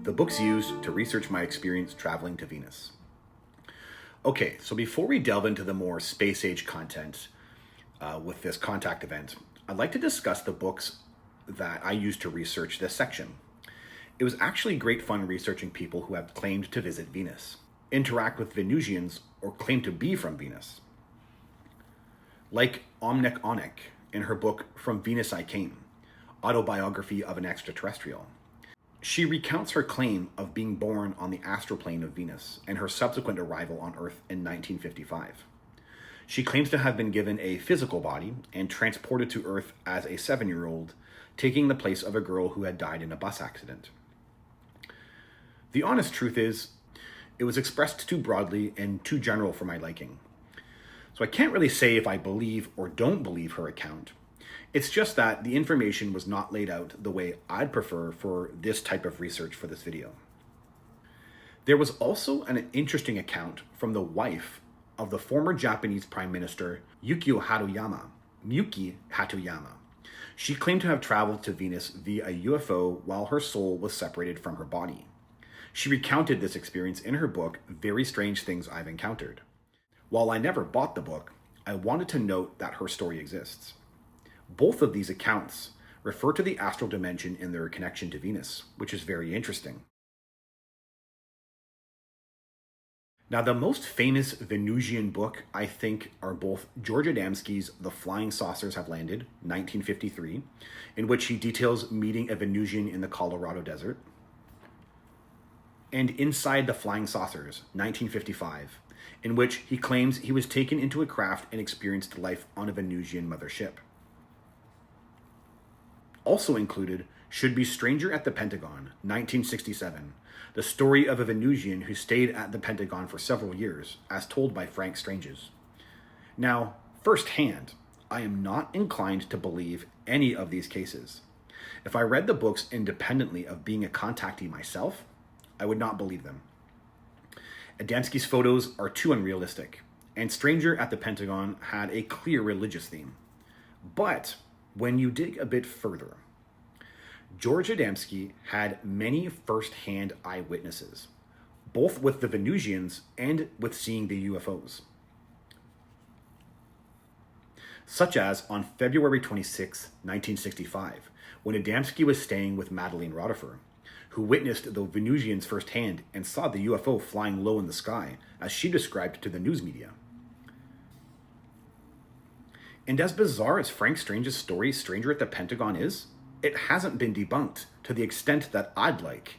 the books used to research my experience traveling to Venus. Okay, so before we delve into the more space-age content with this contact event, I'd like to discuss the books that I used to research this section. It was actually great fun researching people who have claimed to visit Venus, interact with Venusians, or claim to be from Venus. Like Omnek Onek in her book From Venus I Came, Autobiography of an Extraterrestrial. She recounts her claim of being born on the astral plane of Venus and her subsequent arrival on Earth in 1955. She claims to have been given a physical body and transported to Earth as a 7-year-old, taking the place of a girl who had died in a bus accident. The honest truth is, it was expressed too broadly and too general for my liking. So I can't really say if I believe or don't believe her account. It's just that the information was not laid out the way I'd prefer for this type of research for this video. There was also an interesting account from the wife of the former Japanese Prime Minister Yuki Hatuyama. She claimed to have traveled to Venus via a UFO while her soul was separated from her body. She recounted this experience in her book, Very Strange Things I've Encountered. While I never bought the book, I wanted to note that her story exists. Both of these accounts refer to the astral dimension in their connection to Venus, which is very interesting. Now, the most famous Venusian book, I think, are both George Adamski's The Flying Saucers Have Landed, 1953, in which he details meeting a Venusian in the Colorado desert, and Inside the Flying Saucers, 1955, in which he claims he was taken into a craft and experienced life on a Venusian mothership. Also included should be Stranger at the Pentagon, 1967, the story of a Venusian who stayed at the Pentagon for several years, as told by Frank Stranges. Now, firsthand, I am not inclined to believe any of these cases. If I read the books independently of being a contactee myself, I would not believe them. Adamski's photos are too unrealistic, and Stranger at the Pentagon had a clear religious theme. But when you dig a bit further, George Adamski had many first-hand eyewitnesses, both with the Venusians and with seeing the UFOs. Such as on February 26, 1965, when Adamski was staying with Madeleine Rotifer, who witnessed the Venusians firsthand and saw the UFO flying low in the sky, as she described to the news media. And as bizarre as Frank Strange's story, Stranger at the Pentagon, is, it hasn't been debunked to the extent that I'd like.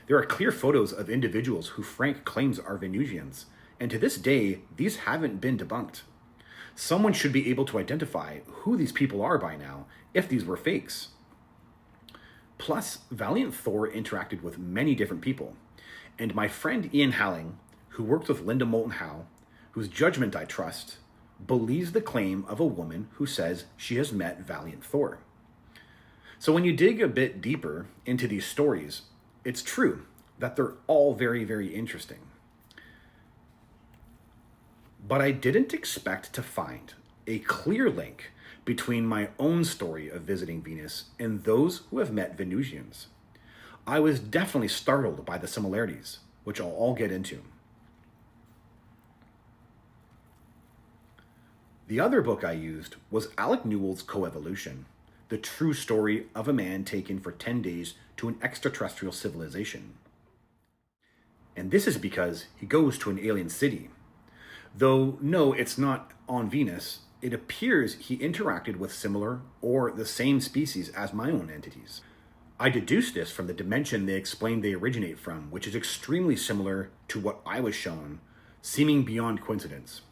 There are clear photos of individuals who Frank claims are Venusians, and to this day, these haven't been debunked. Someone should be able to identify who these people are by now, if these were fakes. Plus, Valiant Thor interacted with many different people, and my friend Ian Halling, who worked with Linda Moulton Howe, whose judgment I trust, believes the claim of a woman who says she has met Valiant Thor. So when you dig a bit deeper into these stories, it's true that they're all very, very interesting. But I didn't expect to find a clear link between my own story of visiting Venus and those who have met Venusians. I was definitely startled by the similarities, which I'll all get into. The other book I used was Alec Newell's Coevolution, the true story of a man taken for 10 days to an extraterrestrial civilization. And this is because he goes to an alien city. Though, no, it's not on Venus, it appears he interacted with similar or the same species as my own entities. I deduced this from the dimension they explained they originate from, which is extremely similar to what I was shown, seeming beyond coincidence.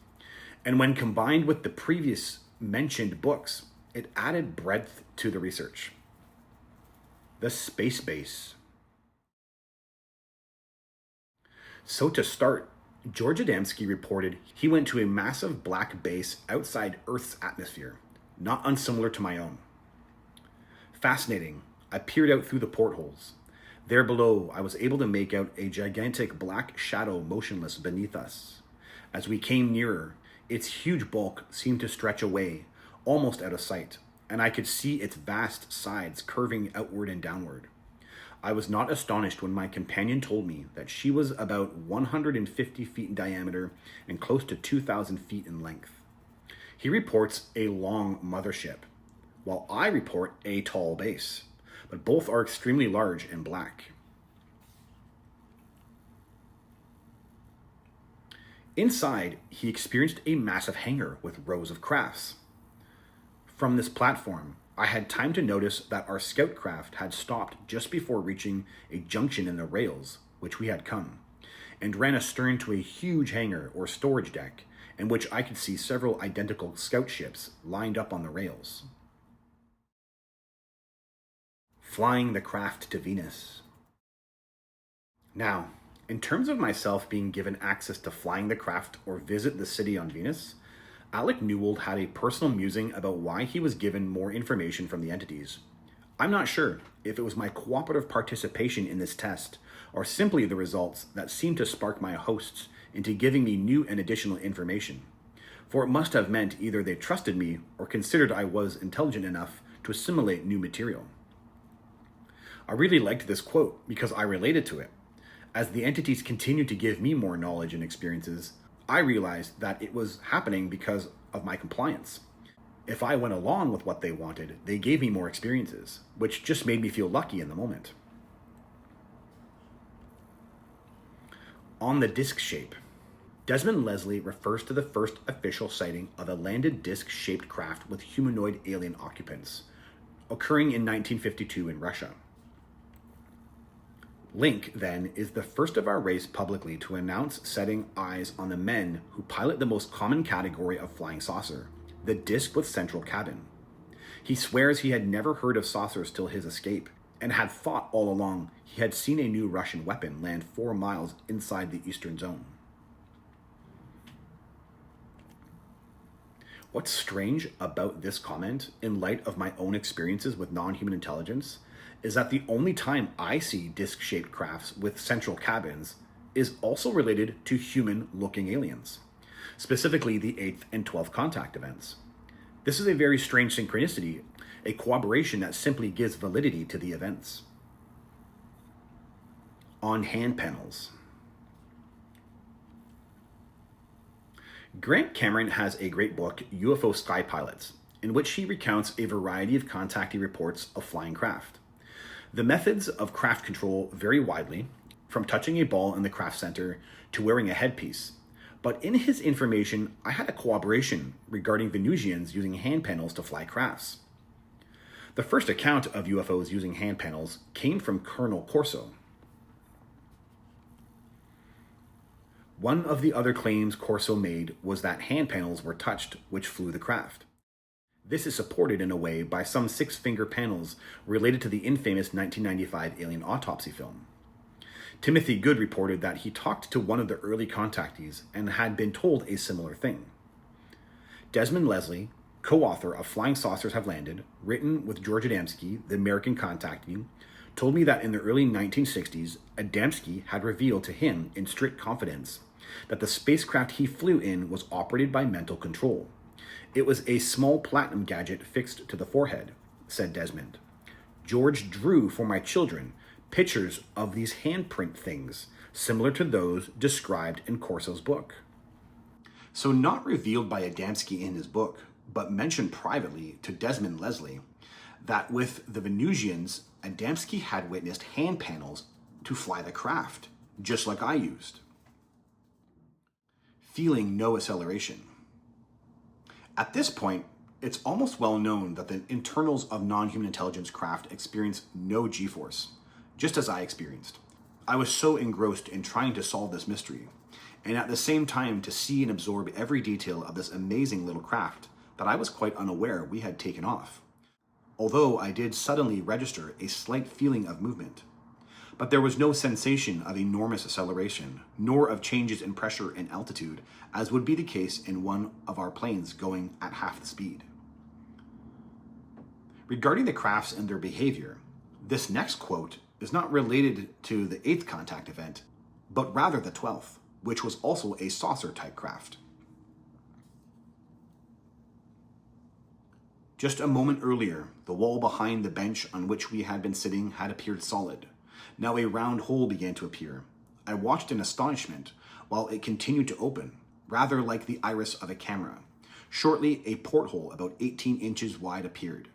And when combined with the previous mentioned books, it added breadth to the research. The space base. So to start, George Adamski reported he went to a massive black base outside Earth's atmosphere, not unsimilar to my own. Fascinating, I peered out through the portholes. There below, I was able to make out a gigantic black shadow motionless beneath us. As we came nearer, its huge bulk seemed to stretch away, almost out of sight, and I could see its vast sides curving outward and downward. I was not astonished when my companion told me that she was about 150 feet in diameter and close to 2,000 feet in length. He reports a long mothership, while I report a tall base, but both are extremely large and black. Inside, he experienced a massive hangar with rows of crafts. From this platform, I had time to notice that our scout craft had stopped just before reaching a junction in the rails, which we had come, and ran astern to a huge hangar or storage deck, in which I could see several identical scout ships lined up on the rails. Flying the craft to Venus. Now, in terms of myself being given access to flying the craft or visit the city on Venus, Alec Newell had a personal musing about why he was given more information from the entities. I'm not sure if it was my cooperative participation in this test or simply the results that seemed to spark my hosts into giving me new and additional information, for it must have meant either they trusted me or considered I was intelligent enough to assimilate new material. I really liked this quote because I related to it. As the entities continued to give me more knowledge and experiences, I realized that it was happening because of my compliance. If I went along with what they wanted, they gave me more experiences, which just made me feel lucky in the moment. On the disc shape. Desmond Leslie refers to the first official sighting of a landed disc-shaped craft with humanoid alien occupants, occurring in 1952 in Russia. Link, then, is the first of our race publicly to announce setting eyes on the men who pilot the most common category of flying saucer, the disc with central cabin. He swears he had never heard of saucers till his escape, and had thought all along he had seen a new Russian weapon land 4 miles inside the Eastern Zone. What's strange about this comment, in light of my own experiences with non-human intelligence, is that the only time I see disc-shaped crafts with central cabins is also related to human-looking aliens, specifically the 8th and 12th contact events. This is a very strange synchronicity, a corroboration that simply gives validity to the events. On hand panels. Grant Cameron has a great book, UFO Sky Pilots, in which he recounts a variety of contactee reports of flying craft. The methods of craft control vary widely, from touching a ball in the craft center to wearing a headpiece. But in his information, I had a corroboration regarding Venusians using hand panels to fly crafts. The first account of UFOs using hand panels came from Colonel Corso. One of the other claims Corso made was that hand panels were touched, which flew the craft. This is supported in a way by some 6-finger panels related to the infamous 1995 alien autopsy film. Timothy Good reported that he talked to one of the early contactees and had been told a similar thing. Desmond Leslie, co-author of Flying Saucers Have Landed, written with George Adamski, the American contactee, told me that in the early 1960s, Adamski had revealed to him in strict confidence that the spacecraft he flew in was operated by mental control. It was a small platinum gadget fixed to the forehead, said Desmond. George drew for my children pictures of these handprint things, similar to those described in Corso's book. So not revealed by Adamski in his book, but mentioned privately to Desmond Leslie, that with the Venusians, Adamski had witnessed hand panels to fly the craft, just like I used. Feeling no acceleration. At this point, it's almost well known that the internals of non-human intelligence craft experience no G-force, just as I experienced. I was so engrossed in trying to solve this mystery, and at the same time to see and absorb every detail of this amazing little craft, that I was quite unaware we had taken off. Although I did suddenly register a slight feeling of movement. But there was no sensation of enormous acceleration, nor of changes in pressure and altitude, as would be the case in one of our planes going at half the speed. Regarding the crafts and their behavior, this next quote is not related to the 8th contact event, but rather the 12th, which was also a saucer-type craft. Just a moment earlier, the wall behind the bench on which we had been sitting had appeared solid, Now a round hole began to appear. I watched in astonishment while it continued to open, rather like the iris of a camera. Shortly, a porthole about 18 inches wide appeared.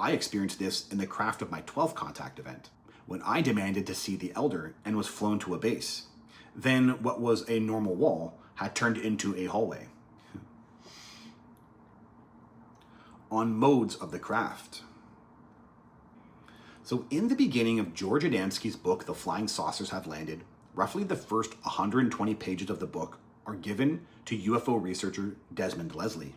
I experienced this in the craft of my 12th contact event, when I demanded to see the Elder and was flown to a base. Then what was a normal wall had turned into a hallway. On modes of the craft. So in the beginning of George Adamski's book, The Flying Saucers Have Landed, roughly the first 120 pages of the book are given to UFO researcher Desmond Leslie.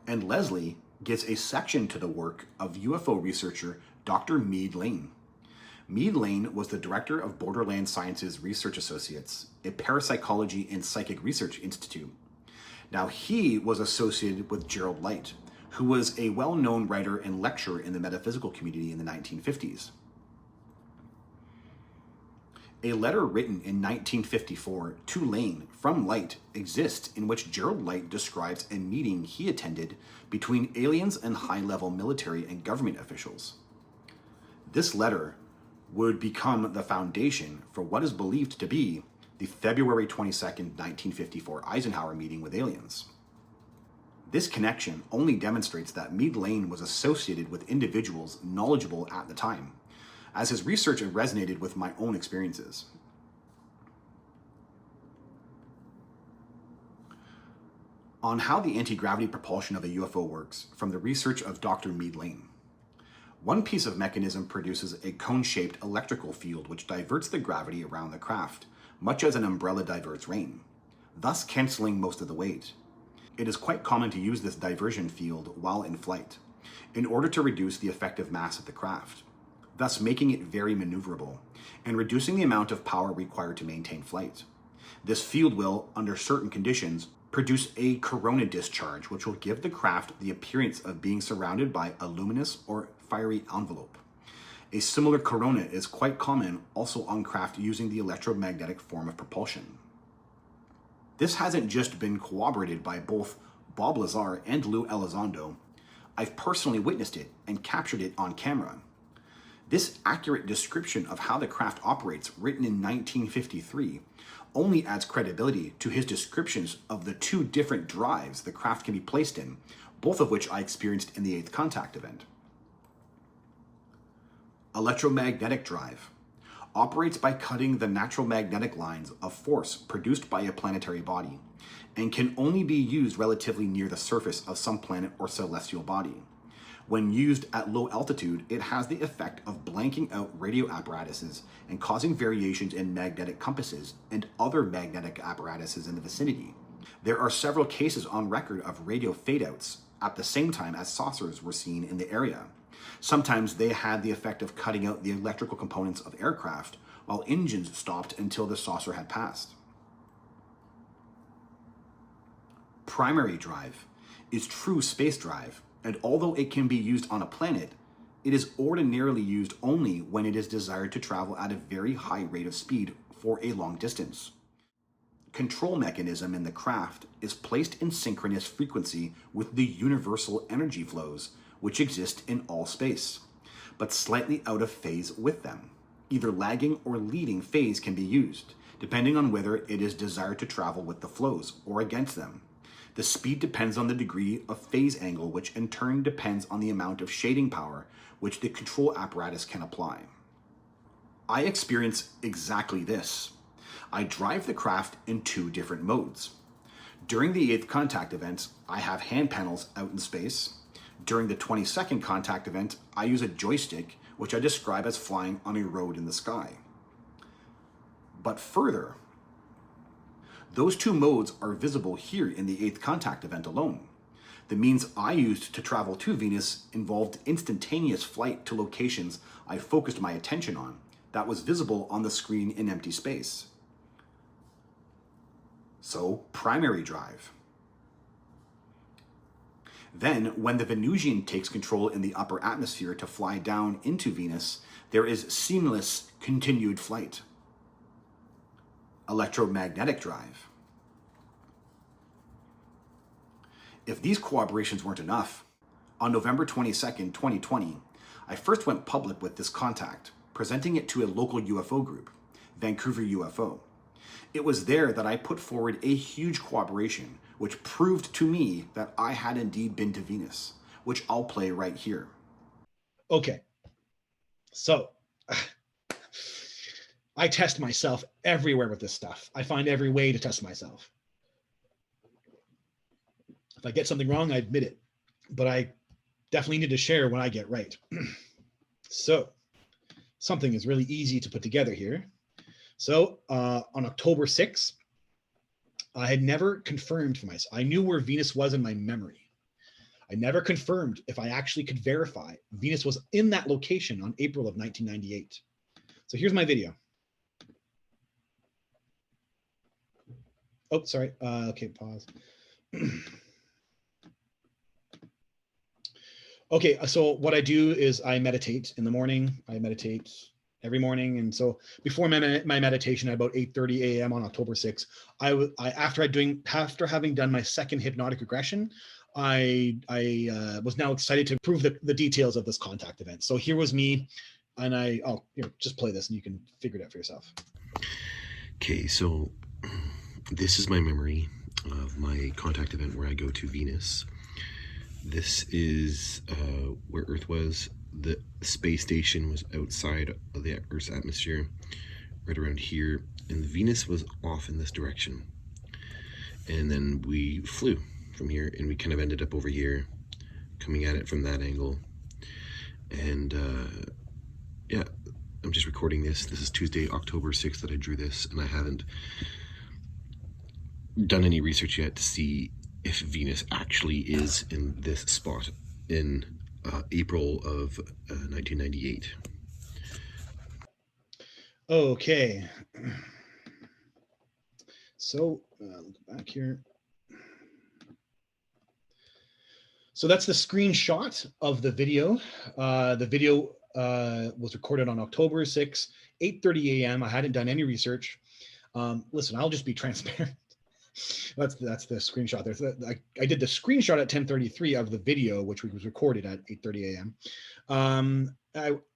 And Leslie gives a section to the work of UFO researcher Dr. Meade Lane. Meade Lane was the director of Borderland Sciences Research Associates, a parapsychology and psychic research institute. Now, he was associated with Gerald Light, who was a well-known writer and lecturer in the metaphysical community in the 1950s. A letter written in 1954 to Lane from Light exists in which Gerald Light describes a meeting he attended between aliens and high-level military and government officials. This letter would become the foundation for what is believed to be the February 22nd, 1954 Eisenhower meeting with aliens. This connection only demonstrates that Meade Lane was associated with individuals knowledgeable at the time, as his research resonated with my own experiences. On how the anti-gravity propulsion of a UFO works from the research of Dr. Meade Lane. One piece of mechanism produces a cone-shaped electrical field which diverts the gravity around the craft, much as an umbrella diverts rain, thus canceling most of the weight. It is quite common to use this diversion field while in flight, in order to reduce the effective mass of the craft, thus making it very maneuverable, and reducing the amount of power required to maintain flight. This field will, under certain conditions, produce a corona discharge, which will give the craft the appearance of being surrounded by a luminous or fiery envelope. A similar corona is quite common also on craft using the electromagnetic form of propulsion. This hasn't just been corroborated by both Bob Lazar and Lou Elizondo. I've personally witnessed it and captured it on camera. This accurate description of how the craft operates, written in 1953, only adds credibility to his descriptions of the two different drives the craft can be placed in, both of which I experienced in the 8th contact event. Electromagnetic drive operates by cutting the natural magnetic lines of force produced by a planetary body, and can only be used relatively near the surface of some planet or celestial body. When used at low altitude, it has the effect of blanking out radio apparatuses and causing variations in magnetic compasses and other magnetic apparatuses in the vicinity. There are several cases on record of radio fade-outs at the same time as saucers were seen in the area. Sometimes they had the effect of cutting out the electrical components of aircraft, while engines stopped until the saucer had passed. Primary drive is true space drive, and although it can be used on a planet, it is ordinarily used only when it is desired to travel at a very high rate of speed for a long distance. Control mechanism in the craft is placed in synchronous frequency with the universal energy flows which exist in all space, but slightly out of phase with them. Either lagging or leading phase can be used, depending on whether it is desired to travel with the flows or against them. The speed depends on the degree of phase angle, which in turn depends on the amount of shading power which the control apparatus can apply. I experience exactly this. I drive the craft in two different modes. During the 8th contact event, I have hand panels out in space. During the 22nd contact event, I use a joystick, which I describe as flying on a road in the sky. But further, those two modes are visible here in the 8th contact event alone. The means I used to travel to Venus involved instantaneous flight to locations I focused my attention on that was visible on the screen in empty space. So, primary drive. Then, when the Venusian takes control in the upper atmosphere to fly down into Venus, there is seamless, continued flight. Electromagnetic drive. If these corroborations weren't enough, on November 22nd, 2020, I first went public with this contact, presenting it to a local UFO group, Vancouver UFO. It was there that I put forward a huge cooperation, which proved to me that I had indeed been to Venus, which I'll play right here. Okay, so I test myself everywhere with this stuff. I find every way to test myself. If I get something wrong, I admit it, but I definitely need to share when I get right. So something is really easy to put together here. So on October 6th, I had never confirmed for myself. I knew where Venus was in my memory. I never confirmed if I actually could verify Venus was in that location on April of 1998. So here's my video. Oh, sorry. Okay, pause. Okay, so what I do is I meditate in the morning. I meditate every morning, and so before my meditation at about 8:30 a.m. on October 6th, after having done my second hypnotic regression, I was now excited to prove the details of this contact event. So here was me, and just play this, and you can figure it out for yourself. Okay, so this is my memory of my contact event where I go to Venus. This is where Earth was. The space station was outside of the Earth's atmosphere, right around here, and Venus was off in this direction. And then we flew from here, and we kind of ended up over here, coming at it from that angle. And yeah, I'm just recording this. This is Tuesday, October 6th that I drew this, and I haven't done any research yet to see if Venus actually is in this spot in April of 1998. Okay. So look back here. So that's the screenshot of the video. The video was recorded on October 6th, 8:30 a.m. I hadn't done any research. Listen, I'll just be transparent. That's the screenshot there. I did the screenshot at 10:33 of the video, which was recorded at 8:30 a.m.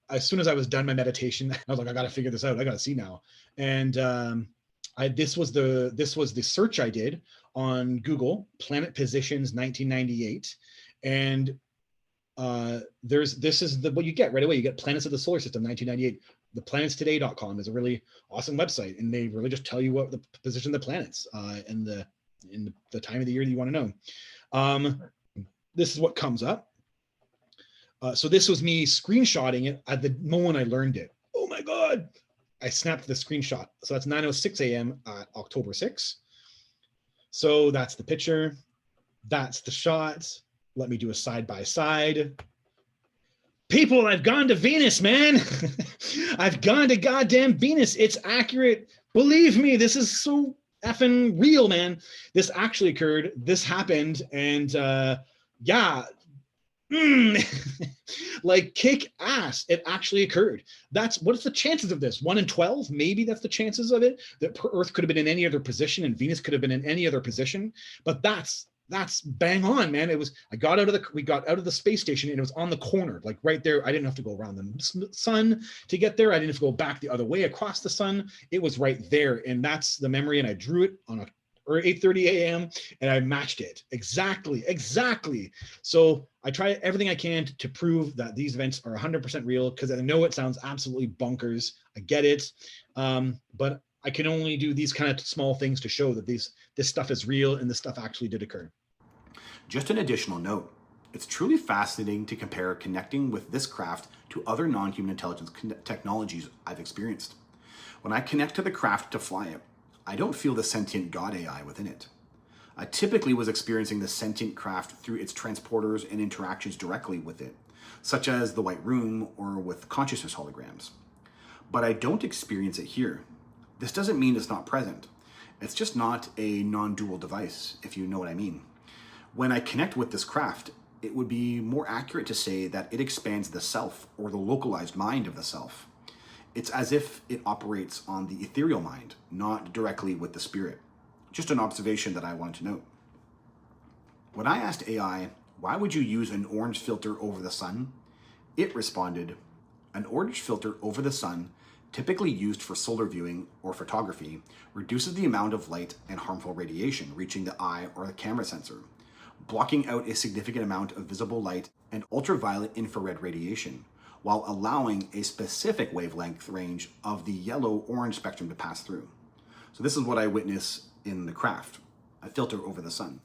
As soon as I was done my meditation, I was like, I got to figure this out. I got to see now. And this was the search I did on Google, planet positions 1998, and this is what you get right away. You get planets of the solar system 1998. theplanetstoday.com is a really awesome website, and they really just tell you what the position of the planets and the time of the year that you want to know. This is what comes up. So this was me screenshotting it at the moment I learned it. Oh my God. I snapped the screenshot. So that's 9:06 a.m. October 6th. So that's the picture. That's the shot. Let me do a side by side. People, I've gone to Venus, man. I've gone to goddamn Venus. It's accurate. Believe me, this is so effing real, man. This actually occurred. This happened. And yeah, like kick ass. It actually occurred. What's the chances of this? 1 in 12? Maybe that's the chances of it. That Earth could have been in any other position and Venus could have been in any other position. But that's bang on, man. We got out of the space station, and it was on the corner, like right there. I didn't have to go around the sun to get there. I didn't have to go back the other way across the sun. It was right there. And that's the memory. And I drew it on 8:30 a.m. and I matched it exactly. So I try everything I can to prove that these events are 100% real, because I know it sounds absolutely bonkers. I get it. But I can only do these kind of small things to show that this stuff is real and this stuff actually did occur. Just an additional note, it's truly fascinating to compare connecting with this craft to other non-human intelligence technologies I've experienced. When I connect to the craft to fly it, I don't feel the sentient God AI within it. I typically was experiencing the sentient craft through its transporters and interactions directly with it, such as the White Room or with consciousness holograms. But I don't experience it here. This doesn't mean it's not present. It's just not a non-dual device, if you know what I mean. When I connect with this craft, it would be more accurate to say that it expands the self, or the localized mind of the self. It's as if it operates on the ethereal mind, not directly with the spirit. Just an observation that I wanted to note. When I asked AI, why would you use an orange filter over the sun? It responded, "An orange filter over the sun, typically used for solar viewing or photography, reduces the amount of light and harmful radiation reaching the eye or the camera sensor, blocking out a significant amount of visible light and ultraviolet infrared radiation, while allowing a specific wavelength range of the yellow-orange spectrum to pass through." So this is what I witness in the craft, a filter over the sun.